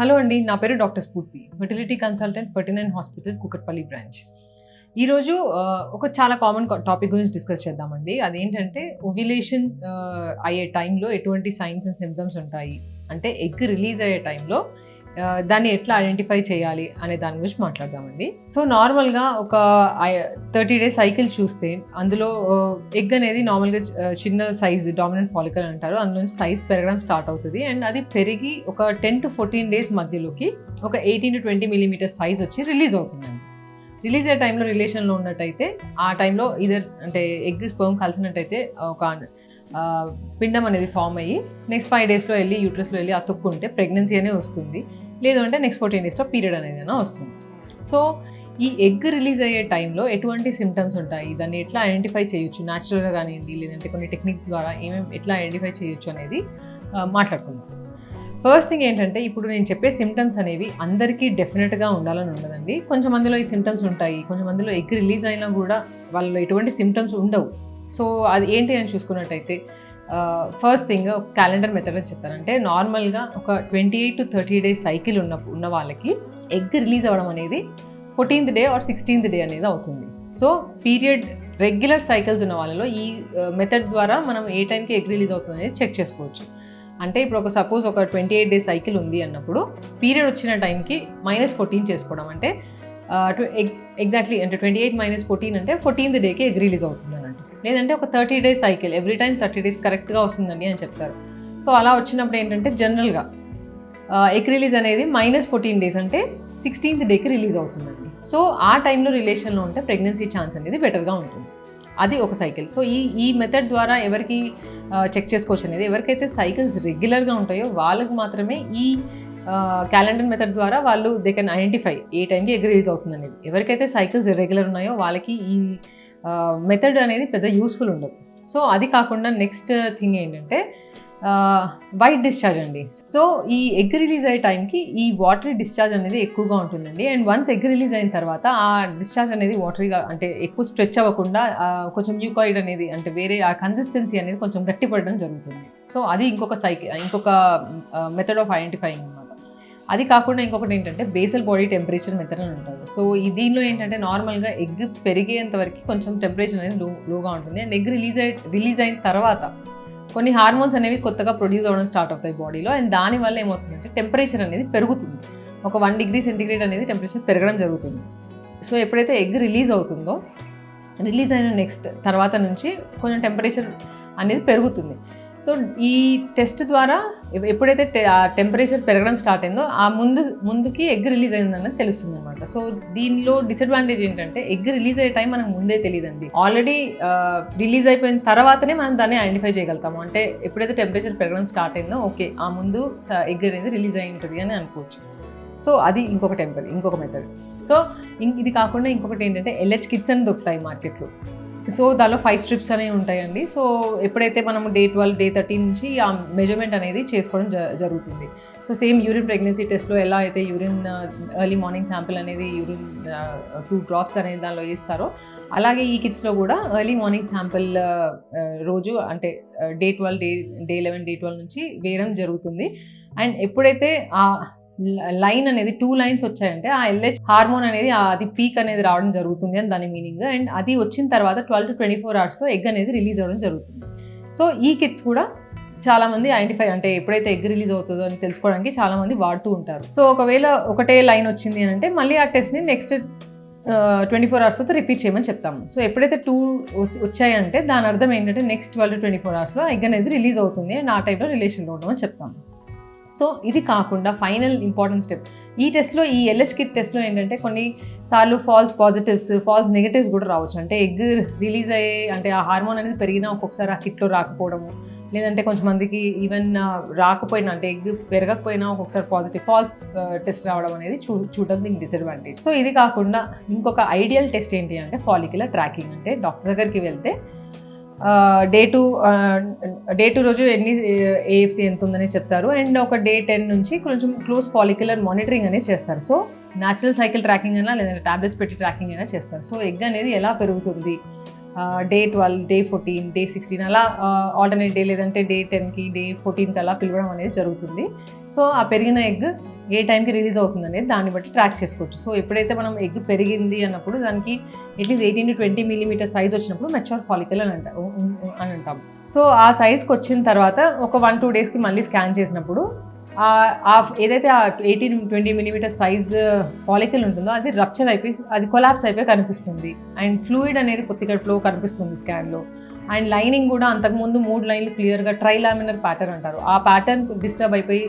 Hello అండి, నా పేరు డాక్టర్ స్ఫూర్తి, fertility consultant, 39 hospital, Kukatpally branch. ఈరోజు ఒక చాలా కామన్ టాపిక్ గురించి డిస్కస్ చేద్దామండి. అదేంటంటే ఓవ్యులేషన్ అయ్యే టైంలో ఎటువంటి సైన్స్ అండ్ సిమ్టమ్స్ ఉంటాయి, అంటే ఎగ్ రిలీజ్ అయ్యే టైంలో దాన్ని ఎట్లా ఐడెంటిఫై చేయాలి అనే దాని గురించి మాట్లాడదామండి. సో నార్మల్గా ఒక 30 days సైకిల్ చూస్తే అందులో ఎగ్ అనేది నార్మల్గా చిన్న సైజ్ డామినెంట్ ఫాలికల్ అంటారు, అందులో నుంచి సైజ్ పెరగడం స్టార్ట్ అవుతుంది. అండ్ అది పెరిగి ఒక 10 to 14 days మధ్యలోకి ఒక 18 to 20 millimeters సైజ్ వచ్చి రిలీజ్ అవుతుందండి. రిలీజ్ అయ్యే టైంలో రిలేషన్లో ఉన్నట్టయితే ఆ టైంలో ఇదర్ అంటే ఎగ్ స్పెర్మ్ కలిసినట్టయితే ఒక పిండం అనేది ఫామ్ అయ్యి నెక్స్ట్ 5 daysలో వెళ్ళి యూట్రస్లో వెళ్ళి అతుక్కుంటే ప్రెగ్నెన్సీ అనేది వస్తుంది. లేదు అంటే నెక్స్ట్ 14 daysలో పీరియడ్ అనేది వస్తుంది. సో ఈ ఎగ్ రిలీజ్ అయ్యే టైంలో ఎటువంటి సిమ్టమ్స్ ఉంటాయి, దాన్ని ఎట్లా ఐడెంటిఫై చేయొచ్చు, న్యాచురల్గా కానివ్వండి లేదంటే కొన్ని టెక్నిక్స్ ద్వారా ఎట్లా ఐడెంటిఫై చేయొచ్చు అనేది మాట్లాడుకుందాం. ఫస్ట్ థింగ్ ఏంటంటే, ఇప్పుడు నేను చెప్పే సిమ్టమ్స్ అనేవి అందరికీ డెఫినెట్గా ఉండాలని ఉండదండి. కొంచెమందిలో ఈ సిమ్టమ్స్ ఉంటాయి, కొంచెమందిలో ఎగ్ రిలీజ్ అయినా కూడా వాళ్ళలో ఎటువంటి సిమ్టమ్స్ ఉండవు. సో అది ఏంటి అని చూసుకున్నట్టయితే ఫస్ట్ థింగ్ ఒక క్యాలెండర్ మెథడ్ అని చెప్తానంటే, నార్మల్గా ఒక 28 to 30 days సైకిల్ ఉన్న వాళ్ళకి ఎగ్ రిలీజ్ అవ్వడం అనేది 14th day or 16th day అనేది అవుతుంది. సో పీరియడ్ రెగ్యులర్ సైకిల్స్ ఉన్న వాళ్ళలో ఈ మెథడ్ ద్వారా మనం ఏ టైంకి ఎగ్ రిలీజ్ అవుతుంది అనేది చెక్ చేసుకోవచ్చు. అంటే ఇప్పుడు ఒక సపోజ్ ఒక 28 days సైకిల్ ఉంది అన్నప్పుడు పీరియడ్ వచ్చిన టైంకి -14 చేసుకోవడం, అంటే ఎగ్జాక్ట్లీ అంటే 28 - 14 అంటే 14th dayకి ఎగ్ రిలీజ్ అవుతుంది అన్నట్టు. లేదంటే ఒక 30 days cycle every time 30 days కరెక్ట్గా వస్తుందండి అని చెప్తారు. సో అలా వచ్చినప్పుడు ఏంటంటే జనరల్గా ఎగ్ రిలీజ్ అనేది -14 days అంటే 16th dayకి రిలీజ్ అవుతుందండి. సో ఆ టైంలో రిలేషన్లో ఉంటే ప్రెగ్నెన్సీ ఛాన్స్ అనేది బెటర్గా ఉంటుంది. అది ఒక సైకిల్. సో ఈ మెథడ్ ద్వారా ఎవరికి చెక్ చేసుకోవచ్చు అనేది, ఎవరికైతే సైకిల్స్ రెగ్యులర్గా ఉంటాయో వాళ్ళకు మాత్రమే ఈ క్యాలెండర్ మెథడ్ ద్వారా వాళ్ళు దే కెన్ ఐడెంటిఫై ఏ టైంకి ఎగ్ రిలీజ్ అవుతుంది అనేది. ఎవరికైతే సైకిల్స్ ఇర్రెగ్యులర్ ఉన్నాయో వాళ్ళకి ఈ మెథడ్ అనేది పెద్ద యూస్ఫుల్ ఉండదు. సో అది కాకుండా నెక్స్ట్ థింగ్ ఏంటంటే వైట్ డిశ్చార్జ్ అండి. సో ఈ ఎగ్ రిలీజ్ అయ్యే టైంకి ఈ వాటరీ డిశ్చార్జ్ అనేది ఎక్కువగా ఉంటుందండి. అండ్ వన్స్ ఎగ్ రిలీజ్ అయిన తర్వాత ఆ డిశ్చార్జ్ అనేది వాటరీగా అంటే ఎక్కువ స్ట్రెచ్ అవ్వకుండా కొంచెం మ్యూకాయిడ్ అనేది అంటే వేరే ఆ కన్సిస్టెన్సీ అనేది కొంచెం గట్టిపడడం జరుగుతుంది. సో అది ఇంకొక మెథడ్ ఆఫ్ ఐడెంటిఫైయింగ్ అనమాట. అది కాకుండా ఇంకొకటి ఏంటంటే బేసల్ బాడీ టెంపరేచర్ మెథడ్ అని ఉంటారు. సో దీనిలో ఏంటంటే నార్మల్గా ఎగ్ పెరిగేంత వరకు కొంచెం టెంపరేచర్ అనేది లోగా ఉంటుంది. అండ్ ఎగ్ రిలీజ్ అయిన తర్వాత కొన్ని హార్మోన్స్ అనేవి కొత్తగా ప్రొడ్యూస్ అవ్వడం స్టార్ట్ అవుతాయి బాడీలో. అండ్ దానివల్ల ఏమవుతుందంటే టెంపరేచర్ అనేది పెరుగుతుంది. ఒక 1 degree సెంటిగ్రేడ్ అనేది టెంపరేచర్ పెరగడం జరుగుతుంది. సో ఎప్పుడైతే ఎగ్ రిలీజ్ అవుతుందో, రిలీజ్ అయిన నెక్స్ట్ తర్వాత నుంచి కొంచెం టెంపరేచర్ అనేది పెరుగుతుంది. సో ఈ టెస్ట్ ద్వారా ఎప్పుడైతే టెంపరేచర్ పెరగడం స్టార్ట్ అయిందో ఆ ముందుకి ఎగ్ రిలీజ్ అయిందన్నది తెలుస్తుంది అనమాట. సో దీనిలో డిసడ్వాంటేజ్ ఏంటంటే ఎగ్ రిలీజ్ అయ్యే టైం మనకు ముందే తెలియదండి. ఆల్రెడీ రిలీజ్ అయిపోయిన తర్వాతనే మనం దాన్ని ఐడెంటిఫై చేయగలుగుతాము. అంటే ఎప్పుడైతే టెంపరేచర్ పెరగడం స్టార్ట్ అయిందో ఓకే ఆ ముందు ఎగ్ అనేది రిలీజ్ అయి ఉంటుంది అని అనుకోవచ్చు. సో అది ఇంకొక మెథడ్. సో ఇది కాకుండా ఇంకొకటి ఏంటంటే LH కిట్స్ అని దొరుకుతాయి మార్కెట్లో. సో దానిలో 5 strips అనేవి ఉంటాయండి. సో ఎప్పుడైతే మనం day 12, day 13 నుంచి ఆ మెజర్మెంట్ అనేది చేసుకోవడం జరుగుతుంది. సో సేమ్ యూరిన్ ప్రెగ్నెన్సీ టెస్ట్లో ఎలా అయితే యూరిన్ ఎర్లీ మార్నింగ్ శాంపిల్ అనేది యూరిన్ 2 drops అనేది దానిలో వేస్తారో, అలాగే ఈ కిట్స్లో కూడా ఎర్లీ మార్నింగ్ శాంపిల్ రోజు అంటే day 12, day 11, day 12 నుంచి వేయడం జరుగుతుంది. అండ్ ఎప్పుడైతే ఆ లైన్ అనేది 2 lines వచ్చాయంటే ఆ LH హార్మోన్ అనేది అది పీక్ అనేది రావడం జరుగుతుంది అని దాని మీనింగ్. అండ్ అది వచ్చిన తర్వాత 12 to 24 hours ఎగ్ అనేది రిలీజ్ అవ్వడం జరుగుతుంది. సో ఈ కిట్స్ కూడా చాలామంది ఐడెంటిఫై అంటే ఎప్పుడైతే ఎగ్ రిలీజ్ అవుతుందో అని తెలుసుకోవడానికి చాలామంది వాడుతూ ఉంటారు. సో ఒకవేళ ఒకటే లైన్ వచ్చింది అని అంటే మళ్ళీ ఆ టెస్ట్ని నెక్స్ట్ 24 hours తర్వాత రిపీట్ చేయమని చెప్తాము. సో ఎప్పుడైతే 2 వచ్చాయంటే దాని అర్థం ఏంటంటే నెక్స్ట్ 12 to 24 hours ఎగ్ అనేది రిలీజ్ అవుతుంది అండ్ ఆ టైప్లో రిలేషన్లో ఉండమని చెప్తాము. సో ఇది కాకుండా ఫైనల్ ఇంపార్టెంట్ స్టెప్ ఈ టెస్ట్లో, ఈ LH కిట్ టెస్ట్లో ఏంటంటే కొన్నిసార్లు ఫాల్స్ పాజిటివ్స్, ఫాల్స్ నెగటివ్స్ కూడా రావచ్చు. అంటే ఎగ్ రిలీజ్ అయ్యే అంటే ఆ హార్మోన్ అనేది పెరిగినా ఒక్కొక్కసారి ఆ కిట్లో రాకపోవడము, లేదంటే కొంచెంమందికి ఈవెన్ రాకపోయినా అంటే ఎగ్ పెరగకపోయినా ఒక్కొక్కసారి పాజిటివ్ ఫాల్స్ టెస్ట్ రావడం అనేది చూడడం దీనికి డిసడ్వాంటేజ్. సో ఇది కాకుండా ఇంకొక ఐడియల్ టెస్ట్ ఏంటి అంటే ఫాలిక్యులర్ ట్రాకింగ్. అంటే డాక్టర్ దగ్గరికి వెళ్తే day 2 రోజు ఎన్ని AFC ఎంత ఉందని చెప్తారు. అండ్ ఒక day 10 నుంచి కొంచెం క్లోజ్ ఫాలిక్యులర్ మానిటరింగ్ అనేది చేస్తారు. సో న్యాచురల్ సైకిల్ ట్రాకింగ్ అయినా లేదంటే టాబ్లెట్స్ పెట్టి ట్రాకింగ్ అయినా చేస్తారు. సో ఎగ్ అనేది ఎలా పెరుగుతుంది day 12, day 14, day 16 అలా ఆల్టర్నేట్ డే లేదంటే day 10కి day 14కి అలా పిలవడం అనేది జరుగుతుంది. సో ఆ పెరిగిన ఎగ్ ఏ టైంకి రిలీజ్ అవుతుంది అనేది దాన్ని బట్టి ట్రాక్ చేసుకోవచ్చు. సో ఎప్పుడైతే మనం ఎగ్ పెరిగింది అన్నప్పుడు దానికి అట్లీస్ట్ 18 to 20 mm సైజ్ వచ్చినప్పుడు మెచ్యూర్ ఫాలికల్ అని అంటాం. సో ఆ సైజ్కి వచ్చిన తర్వాత ఒక 1-2 డేస్కి మళ్ళీ స్కాన్ చేసినప్పుడు ఏదైతే ఆ 18-20 mm సైజ్ ఫాలికల్ ఉంటుందో అది రప్చర్ అయిపోయి అది కొలాప్స్ అయిపోయి కనిపిస్తుంది. అండ్ ఫ్లూయిడ్ అనేది కొద్దిగా ఫ్లో కనిపిస్తుంది స్కాన్లో. అండ్ లైనింగ్ కూడా అంతకుముందు 3 లైన్లు క్లియర్గా ట్రైలామినర్ ప్యాటర్న్ అంటారు, ఆ ప్యాటర్న్ డిస్టర్బ్ అయిపోయి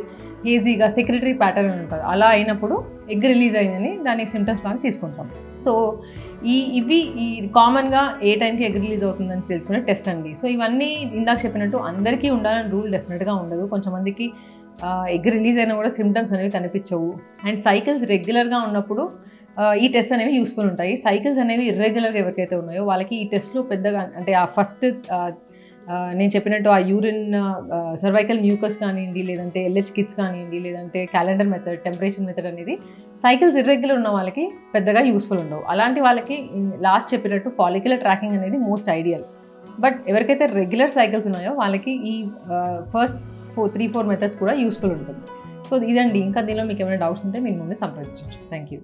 హేజీగా సెక్రటరీ ప్యాటర్న్ అని అంటారు. అలా అయినప్పుడు ఎగ్ రిలీజ్ అయిందని దాని సిమ్టమ్స్ లాగా తీసుకుంటాం. సో ఇవి కామన్గా ఏ టైంకి ఎగ్ రిలీజ్ అవుతుందని తెలుసుకునే టెస్ట్ అండి. సో ఇవన్నీ ఇందాక చెప్పినట్టు అందరికీ ఉండాలని రూల్ డెఫినెట్గా ఉండదు. కొంతమందికి ఎగ్ రిలీజ్ అయినా కూడా సిమ్టమ్స్ అనేవి కనిపించవు. అండ్ సైకిల్స్ రెగ్యులర్గా ఉన్నప్పుడు ఈ టెస్ట్ అనేవి యూస్ఫుల్ ఉంటాయి. సైకిల్స్ అనేవి ఇర్రెగ్యులర్గా ఎవరికైతే ఉన్నాయో వాళ్ళకి ఈ టెస్ట్లో పెద్దగా అంటే ఆ ఫస్ట్ నేను చెప్పినట్టు ఆ యూరిన్ సర్వైకల్ మ్యూకస్ కానివ్వండి, లేదంటే ఎల్హెచ్ కిట్స్ కానివ్వండి, లేదంటే క్యాలెండర్ మెథడ్, టెంపరేచర్ మెథడ్ అనేది సైకిల్స్ ఇర్రెగ్యులర్ ఉన్న వాళ్ళకి పెద్దగా యూస్ఫుల్ ఉండవు. అలాంటి వాళ్ళకి లాస్ట్ చెప్పినట్టు ఫాలిక్యులర్ ట్రాకింగ్ అనేది మోస్ట్ ఐడియల్. బట్ ఎవరికైతే రెగ్యులర్ సైకిల్స్ ఉన్నాయో వాళ్ళకి ఈ ఫస్ట్ 3-4 మెథడ్స్ కూడా యూస్ఫుల్ ఉంటుంది. సో ఇదండి. ఇంకా దీనిలో మీకు ఏమైనా డౌట్స్ ఉంటే మీరు ముందు సంప్రదించవచ్చు. Thank you.